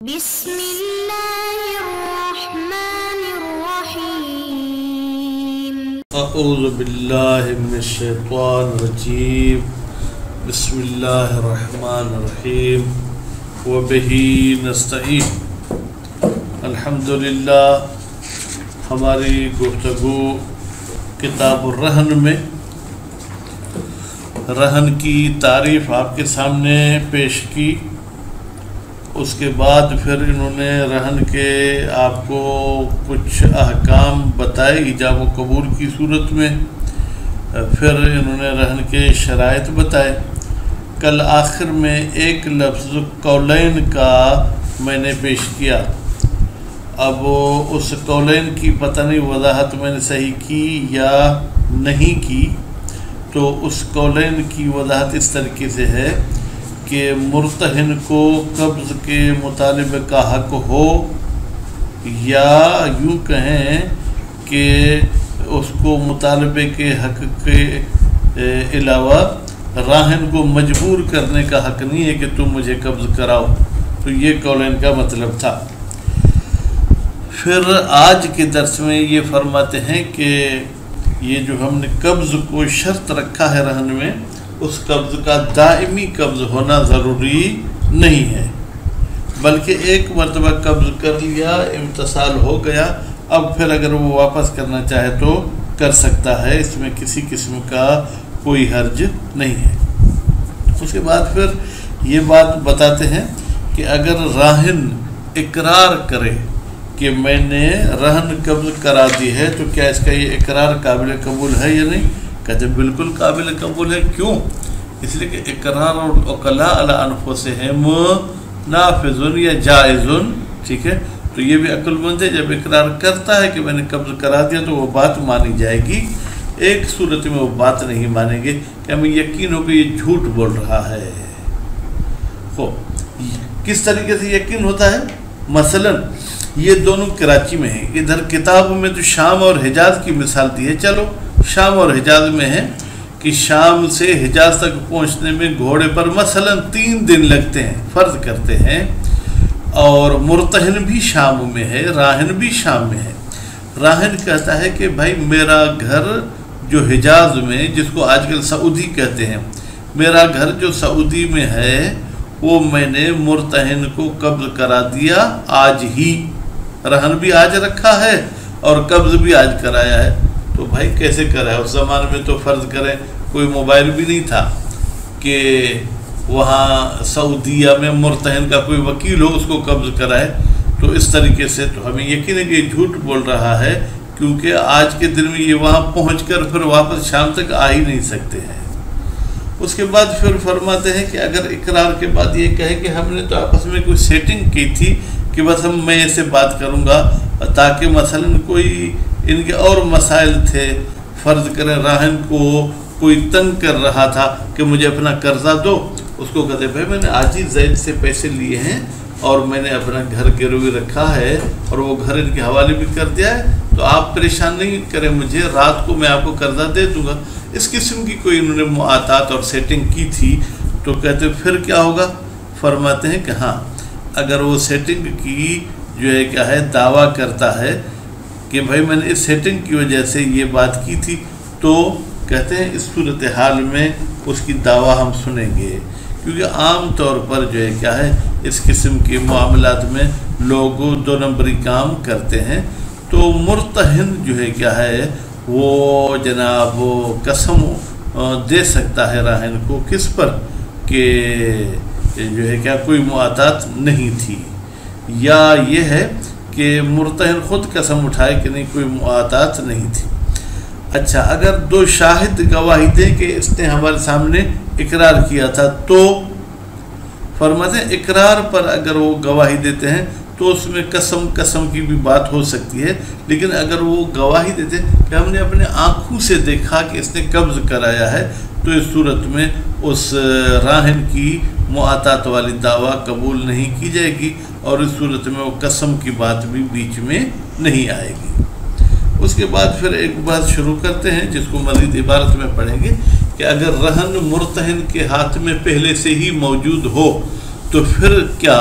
بسم اللہ الرحمن الرحیم اعوذ باللہ من الشیطان الرجیم بسم اللہ الرحمن الرحیم وبہ نستعین الحمدللہ۔ ہماری گفتگو کتاب الرہن میں رہن کی تعریف آپ کے سامنے پیش کی، اس کے بعد پھر انہوں نے رہن کے آپ کو کچھ احکام بتائے ایجاب و قبول کی صورت میں، پھر انہوں نے رہن کے شرائط بتائے۔ کل آخر میں ایک لفظ قولین کا میں نے پیش کیا، اب اس قولین کی پتہ نہیں وضاحت میں نے صحیح کی یا نہیں کی، تو اس قولین کی وضاحت اس طریقے سے ہے کہ مرتہن کو قبض کے مطالبے کا حق ہو، یا یوں کہیں کہ اس کو مطالبے کے حق کے علاوہ راہن کو مجبور کرنے کا حق نہیں ہے کہ تم مجھے قبض کراؤ، تو یہ قولین کا مطلب تھا۔ پھر آج کے درس میں یہ فرماتے ہیں کہ یہ جو ہم نے قبض کو شرط رکھا ہے رہن میں، اس قبض کا دائمی قبض ہونا ضروری نہیں ہے، بلکہ ایک مرتبہ قبض کر لیا، امتصال ہو گیا، اب پھر اگر وہ واپس کرنا چاہے تو کر سکتا ہے، اس میں کسی قسم کا کوئی حرج نہیں ہے۔ اس کے بعد پھر یہ بات بتاتے ہیں کہ اگر راہن اقرار کرے کہ میں نے رہن قبض کرا دی ہے، تو کیا اس کا یہ اقرار قابل قبول ہے یا نہیں؟ کہتے ہیں بالکل قابل قبول ہے۔ کیوں؟ اس لیے کہ اقرار العقلاء علی انفسہم نافذ یا جائز، ٹھیک ہے، تو یہ بھی عقل مند ہے، جب اقرار کرتا ہے کہ میں نے قبض کرا دیا تو وہ بات مانی جائے گی۔ ایک صورت میں وہ بات نہیں مانیں گے کہ ہمیں یقین ہو کہ یہ جھوٹ بول رہا ہے۔ کس طریقے سے یقین ہوتا ہے؟ مثلا یہ دونوں کراچی میں ہیں، ادھر کتاب میں تو شام اور حجاز کی مثال دی ہے، چلو شام اور حجاز میں ہے کہ شام سے حجاز تک پہنچنے میں گھوڑے پر مثلا 3 دن لگتے ہیں، فرض کرتے ہیں، اور مرتہن بھی شام میں ہے، راہن بھی شام میں ہے۔ راہن کہتا ہے کہ بھائی میرا گھر جو حجاز میں، جس کو آج کل سعودی کہتے ہیں، میرا گھر جو سعودی میں ہے وہ میں نے مرتہن کو قبض کرا دیا آج ہی، رہن بھی آج رکھا ہے اور قبض بھی آج کرایا ہے۔ تو بھائی کیسے کرایا؟ اس زمانے میں تو فرض کریں کوئی موبائل بھی نہیں تھا کہ وہاں سعودیہ میں مرتہن کا کوئی وکیل ہو اس کو قبض کرائے، تو اس طریقے سے تو ہمیں یقین ہے کہ یہ جھوٹ بول رہا ہے، کیونکہ آج کے دن میں یہ وہاں پہنچ کر پھر واپس شام تک آ ہی نہیں سکتے ہیں۔ اس کے بعد پھر فرماتے ہیں کہ اگر اقرار کے بعد یہ کہے کہ ہم نے تو آپس میں کوئی سیٹنگ کی تھی کہ بس میں ایسے بات کروں گا، تاکہ مثلا کوئی ان کے اور مسائل تھے، فرض کریں راہن کو کوئی تنگ کر رہا تھا کہ مجھے اپنا قرضہ دو، اس کو کہتے بھائی میں نے آج ہی زید سے پیسے لیے ہیں اور میں نے اپنا گھر گروی رکھا ہے اور وہ گھر ان کے حوالے بھی کر دیا ہے، تو آپ پریشان نہیں کریں مجھے، رات کو میں آپ کو قرضہ دے دوں گا۔ اس قسم کی کوئی انہوں نے معاطات اور سیٹنگ کی تھی، تو کہتے پھر کیا ہوگا؟ فرماتے ہیں کہ ہاں اگر وہ سیٹنگ کی جو ہے کیا ہے دعویٰ کرتا ہے کہ بھائی میں نے اس سیٹنگ کی وجہ سے یہ بات کی تھی، تو کہتے ہیں اس صورتحال میں اس کی دعویٰ ہم سنیں گے، کیونکہ عام طور پر جو ہے کیا ہے اس قسم کے معاملات میں لوگ 2 نمبری کام کرتے ہیں۔ تو مرتہن جو ہے کیا ہے وہ جناب قسم دے سکتا ہے راہن کو، کس پر؟ کہ جو ہے کیا کوئی معاطات نہیں تھی، یا یہ ہے کہ مرتہن خود قسم اٹھائے کہ نہیں کوئی معاطات نہیں تھی۔ اچھا اگر 2 شاہد گواہی دیں کہ اس نے ہمارے سامنے اقرار کیا تھا، تو فرماتے ہیں اقرار پر اگر وہ گواہی دیتے ہیں تو اس میں قسم کی بھی بات ہو سکتی ہے، لیکن اگر وہ گواہی دیتے ہیں کہ ہم نے اپنے آنکھوں سے دیکھا کہ اس نے قبض کرایا ہے، تو اس صورت میں اس راہن کی معاطات والی دعویٰ قبول نہیں کی جائے گی، اور اس صورت میں وہ قسم کی بات بھی بیچ میں نہیں آئے گی۔ اس کے بعد پھر ایک بات شروع کرتے ہیں جس کو مزید عبارت میں پڑھیں گے کہ اگر رہن مرتہن کے ہاتھ میں پہلے سے ہی موجود ہو تو پھر کیا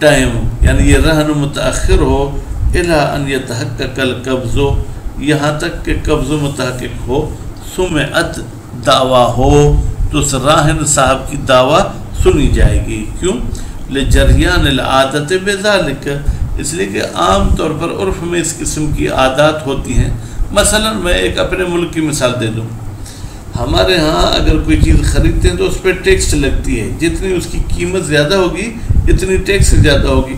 ٹائم یعنی یہ رہن متأخر ہو الی ان یتحقق القبض یہاں تک کہ قبض متحقق ہو سمعت دعویٰ ہو تو اس راہن صاحب کی دعویٰ سنی جائے گی. کیوں؟ لجریان العادت بذالک اس لیے کہ عام طور پر عرف میں اس قسم کی عادات ہوتی ہیں. مثلا میں ایک اپنے ملک کی مثال دے دوں. ہمارے ہاں اگر کوئی چیز خریدتے ہیں تو اس پہ ٹیکس لگتی ہے، جتنی اس کی قیمت زیادہ ہوگی اتنی ٹیکس زیادہ ہوگی.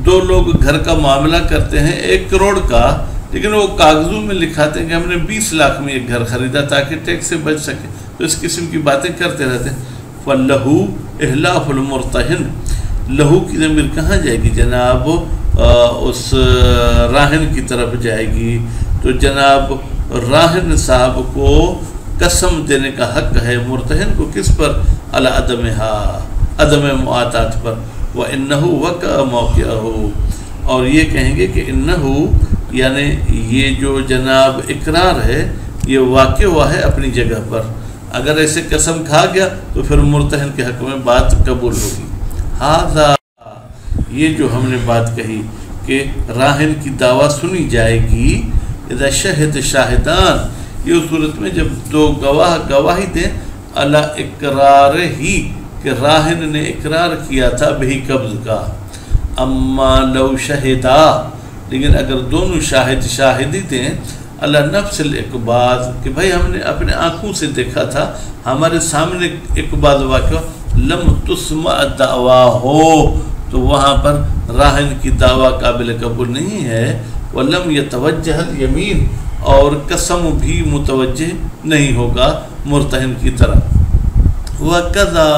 دو لوگ گھر کا معاملہ کرتے ہیں 1 کروڑ کا، لیکن وہ کاغذوں میں لکھاتے ہیں کہ ہم نے 20 لاکھ میں ایک گھر خریدا تاکہ ٹیکس سے بچ سکے. تو اس قسم کی باتیں کرتے رہتے ہیں. فَلَّهُ إِحْلَافُ الْمُرْتَهِنِ لہو کی ضمیر کہاں جائے گی جناب؟ اس راہن کی طرف جائے گی. تو جناب راہن صاحب کو قسم دینے کا حق ہے مرتہن کو کس پر؟ علی عدم معاطات پر. وَإِنَّهُ وَقَعَ مَوْقِعَهُ اور یہ کہیں گے کہ انہو یعنی یہ جو جناب اقرار ہے یہ واقع ہوا ہے اپنی جگہ پر. اگر ایسے قسم کھا گیا تو پھر مرتہن کے حق میں بات قبول ہوگی. ہاذا یہ جو ہم نے بات کہی کہ راہن کی دعویٰ سنی جائے گی. اذا شہد شاہدان یہ صورت میں جب 2 گواہ گواہی دیں علی اقرار ہی کہ راہن نے اقرار کیا تھا بہی قبض کا. اما لو شہدا لیکن اگر دونوں شاہد شاہدی دیں علی نفس الاقباض کہ بھائی ہم نے اپنے آنکھوں سے دیکھا تھا، ہمارے سامنے اقباض واقع، لم تسمع دعویٰ ہو تو وہاں پر راہن کی دعویٰ قابل قبول نہیں ہے. ولم یتوجہ الیمین اور قسم بھی متوجہ نہیں ہوگا مرتہن کی طرف. وَقَذَا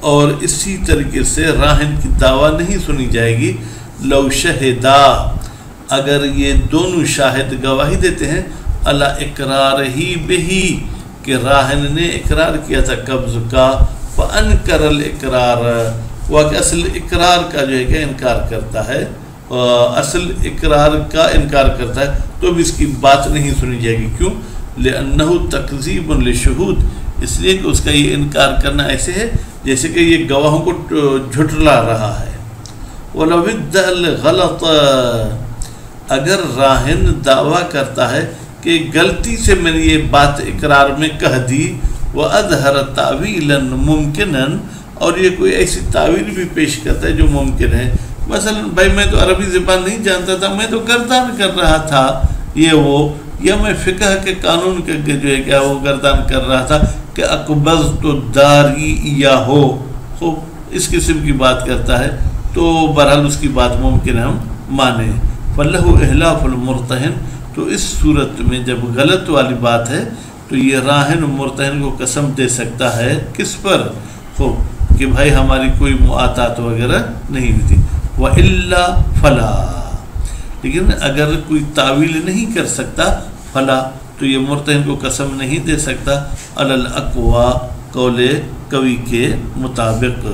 اور اسی طریقے سے راہن کی دعویٰ نہیں سنی جائے گی لو شہدا اگر یہ دونوں شاہد گواہی دیتے ہیں علی اقرار ہی بہی کہ راہن نے اقرار کیا تھا قبض کا. فَأَنْكَرَ الْإِقْرَارَ وہ کہ اصل اقرار کا جو ہے کہ انکار کرتا ہے، اصل اقرار کا انکار کرتا ہے تو بھی اس کی بات نہیں سنی جائے گی. کیوں؟ لِأَنَّهُ تَكْذِيبٌ لِلشُّهُودِ اس لیے کہ اس کا یہ انکار کرنا ایسے ہے جیسے کہ یہ گواہوں کو جھٹلا رہا ہے. وَلَوِ ادَّعَ الْغَلَطَ اگر راہن دعویٰ کرتا ہے کہ غلطی سے میں نے یہ بات اقرار میں کہہ دی، وَأَظْهَرَ تَعْوِيلًا مُمْكِنًا اور یہ کوئی ایسی تعویل بھی پیش کرتا ہے جو ممکن ہے. مثلا بھائی میں تو عربی زبان نہیں جانتا تھا، میں تو گردان کر رہا تھا یہ وہ، یا میں فقہ کے قانون کے جو ہے کیا وہ گردان کر رہا تھا کہ اقبضت داری یا ہو اس قسم کی بات کرتا ہے تو بہرحال اس کی بات ممکن ہے ہم مانیں. فَلَّهُ إِحْلَافُ الْمُرْتَهِنِ تو اس صورت میں جب غلط والی بات ہے تو یہ راہن مرتہن کو قسم دے سکتا ہے کس پر؟ کہ بھائی ہماری کوئی معاطات وغیرہ نہیں ہوئی تھی. وَإِلَّا فَلَا لیکن اگر کوئی تعویل نہیں کر سکتا فلا تو یہ مرتہن کو قسم نہیں دے سکتا علی الاقویٰ قول قوی کے مطابق.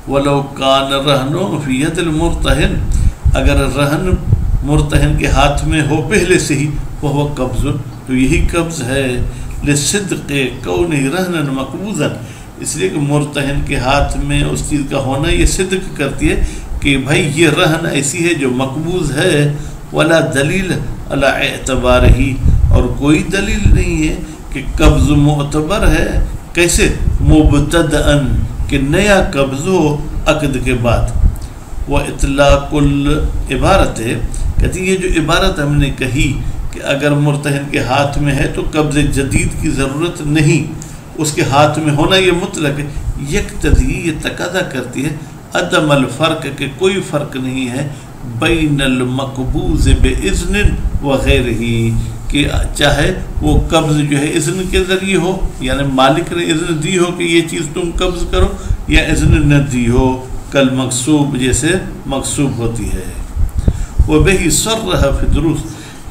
وَلَوْ كَانَ الرَّهْنُ فِي يَدِ الْمُرْتَهِنِ اگر رہن مرتہن کے ہاتھ میں ہو پہلے سے ہی وہ قبض تو یہی قبض ہے. لِصِدْقِ كَوْنِهِ رَهْنًا مَقْبُوضًا اس لیے کہ مرتہن کے ہاتھ میں اس چیز کا ہونا یہ صدق کرتی ہے کہ بھائی یہ رہن ایسی ہے جو مقبوض ہے. ولا دلیل علی اعتبارہ اور کوئی دلیل نہیں ہے کہ قبض معتبر ہے. کیسے؟ مبتدأً کہ نیا قبض ہو عقد کے بعد. وہ اطلاق العبارت ہے کہتی یہ جو عبارت ہم نے کہی کہ اگر مرتہن کے ہاتھ میں ہے تو قبض جدید کی ضرورت نہیں، اس کے ہاتھ میں ہونا یہ مطلق ہے. یقتضی یہ تقاضا کرتی ہے عدم الفرق کہ کوئی فرق نہیں ہے بین المقبوض باذن وغیرہ کہ چاہے وہ قبض جو ہے اذن کے ذریعے ہو یعنی مالک نے اذن دی ہو کہ یہ چیز تم قبض کرو یا اذن نہ دی ہو کل مقصوب جیسے مقصوب ہوتی ہے. وہ بہی صرح فی دروس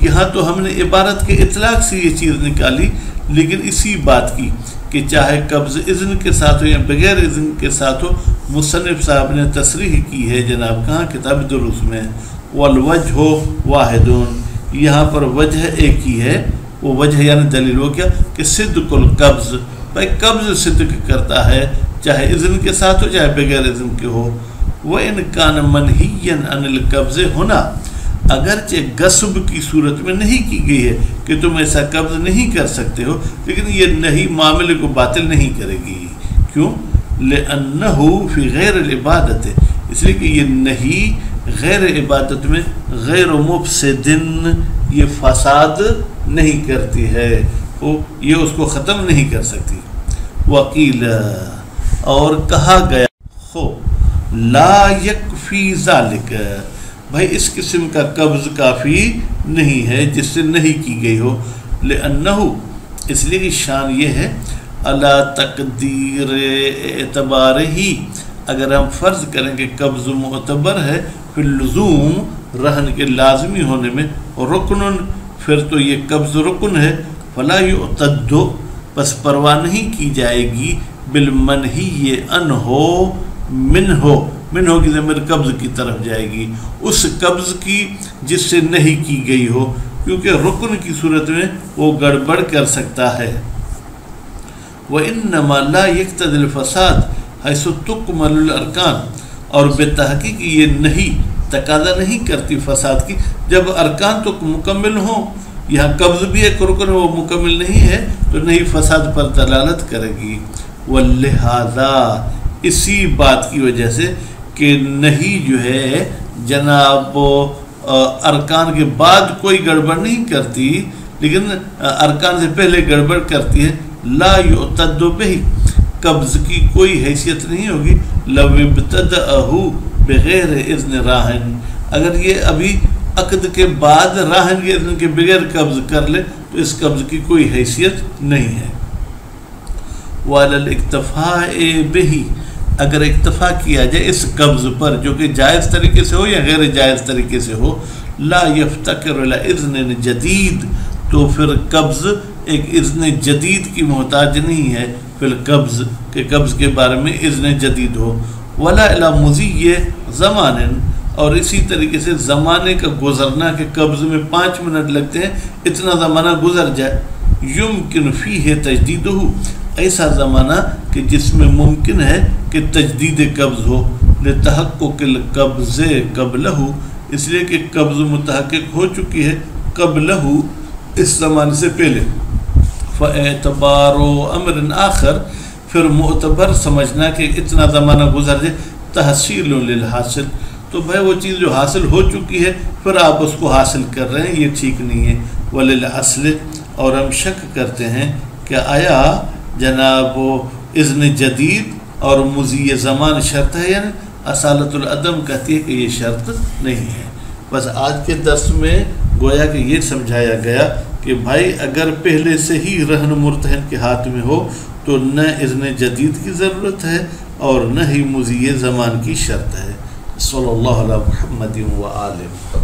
یہاں تو ہم نے عبارت کے اطلاق سے یہ چیز نکالی لیکن اسی بات کی کہ چاہے قبض اذن کے ساتھ ہو یا بغیر اذن کے ساتھ ہو. مصنف صاحب نے تصریح کی ہے جناب کہاں کتاب دروس میں. والوجہ واحد یہاں پر وجہ ایک ہی ہے. وہ وجہ یعنی دلیل ہو کیا کہ صدق القبض بھائی قبض صدق کرتا ہے چاہے اذن کے ساتھ ہو چاہے بغیر اذن کے ہو. وَإِنْ كَانَ مَنْهِيًّا عَنِ الْقَبْضِ ہونا اگرچہ غصب کی صورت میں نہیں کی گئی ہے کہ تم ایسا قبض نہیں کر سکتے ہو، لیکن یہ نہیں معاملے کو باطل نہیں کرے گی. کیوں؟ لِأَنَّهُ فِي غَيْرِ الْعِبَادَةِ، اس لیے کہ یہ نہیں غیر عبادت میں غیر مفسدن یہ فساد نہیں کرتی ہے، یہ اس کو ختم نہیں کر سکتی. وقیل اور کہا گیا خو لا یکفی ذالک، بھائی اس قسم کا قبض کافی نہیں ہے جس سے نہیں کی گئی ہو. لأنہ اس لیے کہ شان یہ ہے علی تقدیر اعتبار ہی، اگر ہم فرض کریں کہ قبض معتبر ہے پھر لزوم رہن کے لازمی ہونے میں، رکن پھر تو یہ قبض رکن ہے. فلا یعتد پس پرواہ نہیں کی جائے گی بالمنہی عنہ منہ کی ضمیر قبض کی طرف جائے گی، اس قبض کی جس سے نہیں کی گئی ہو، کیونکہ رکن کی صورت میں وہ گڑبڑ کر سکتا ہے. وَإِنَّمَا لَا يَقْتَضِي الْفَسَادَ حَيْثُ تُكْمَلُ الْأَرْكَانُ، اور بے تحقیق یہ نہیں تقاضا نہیں کرتی فساد کی جب ارکان تو مکمل ہوں. یہاں قبض بھی ایک رکن وہ مکمل نہیں ہے تو نہیں فساد پر دلالت کرے گی. وَلِهَذَا اسی بات کی وجہ سے کہ نہیں جو ہے جناب ارکان کے بعد کوئی گڑبڑ نہیں کرتی لیکن ارکان سے پہلے گڑبڑ کرتی ہے. لا یعتد بہ، قبض کی کوئی حیثیت نہیں ہوگی. لو ابتدأہ بغیر اذن راہن، اگر یہ ابھی عقد کے بعد راہن کے اذن کے بغیر قبض کر لے تو اس قبض کی کوئی حیثیت نہیں ہے. وعلی الاکتفاء بہ، اگر اکتفا کیا جائے اس قبض پر جو کہ جائز طریقے سے ہو یا غیر جائز طریقے سے ہو، لا یفتقر الی اذن جدید، تو پھر قبض ایک اذن جدید کی محتاج نہیں ہے پھر قبض کہ قبض کے بارے میں اذن جدید ہو. ولا الی مضی زمان، اور اسی طریقے سے زمانے کا گزرنا کہ قبض میں 5 منٹ لگتے ہیں اتنا زمانہ گزر جائے. یمکن فیہ تجدیدہ، ایسا زمانہ کہ جس میں ممکن ہے کہ تجدید قبض ہو. لتحقق القبض قبلہ، اس لیے کہ قبض متحقق ہو چکی ہے قبلہ اس زمانے سے پہلے. فاعتبار امر آخر، پھر معتبر سمجھنا کہ اتنا زمانہ گزر جائے تحصیل للحاصل، تو بھائی وہ چیز جو حاصل ہو چکی ہے پھر آپ اس کو حاصل کر رہے ہیں، یہ ٹھیک نہیں ہے. وللاصل، اور ہم شک کرتے ہیں کہ آیا جناب اذن جدید اور مضی زمان شرط ہے، یعنی اصالت العدم کہتی ہے کہ یہ شرط نہیں ہے. بس آج کے درس میں گویا کہ یہ سمجھایا گیا کہ بھائی اگر پہلے سے ہی رہن مرتہن کے ہاتھ میں ہو تو نہ اذن جدید کی ضرورت ہے اور نہ ہی مضی زمان کی شرط ہے. صلی اللہ علیہ محمد و آلہ.